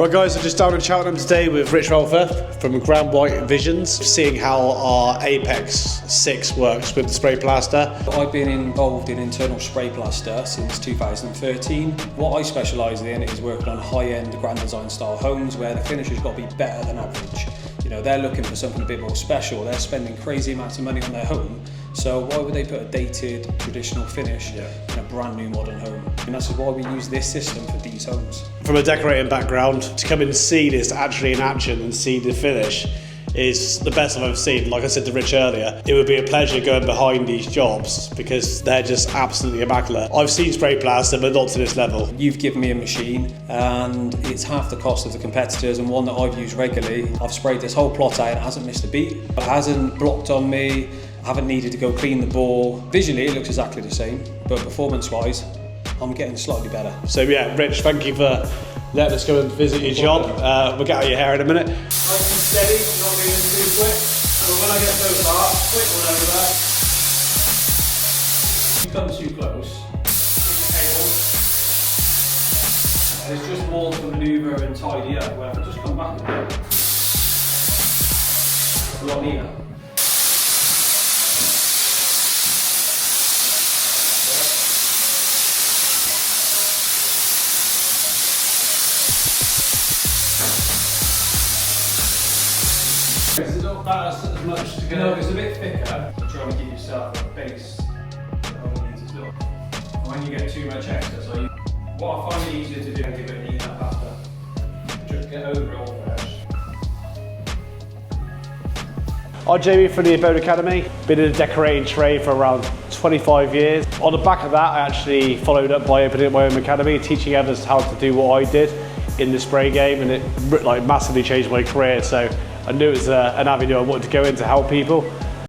Right guys, I'm just down in Cheltenham today with Rich Wellfair from Grand White Visions, seeing how our Apex 6 works with the spray plaster. I've been involved in internal spray plaster since 2013. What I specialise in is working on high-end grand design style homes where the finish has got to be better than average. You know, they're looking for something a bit more special, they're spending crazy amounts of money on their home, so why would they put a dated, traditional finish in a brand new modern home? And that's why we use this system for these homes. From a decorating background, to come and see this actually in action and see the finish is the best I've ever seen. Like I said to Rich earlier, it would be a pleasure going behind these jobs because they're just absolutely immaculate. I've seen spray plaster, but not to this level. You've given me a machine and it's half the cost of the competitors, and one that I've used regularly. I've sprayed this whole plot out and it hasn't missed a beat. It hasn't blocked on me, I haven't needed to go clean the ball. Visually it looks exactly the same, but performance wise I'm getting slightly better. So yeah, Rich, thank you for letting us go and visit your job. We'll get out your hair in a minute. Nice and steady, not moving too quick. But when I get so far, quick one over there. If you come too close, it's tails. And it's just more to manoeuvre and tidy up, where if I just come back a bit, it's a lot neater. It's not bad as much to go. No, it's a bit thicker. Trying to give yourself a base that only needs to look. When you get too much excess, what I find it easier to do is give it a neat up after. Just get over it all first. I'm Jamie from the Abode Academy. Been in the decorating trade for around 25 years. On the back of that, I actually followed up by opening my own academy, teaching others how to do what I did in the spray game, and it massively changed my career. So I knew it was an avenue I wanted to go in to help people.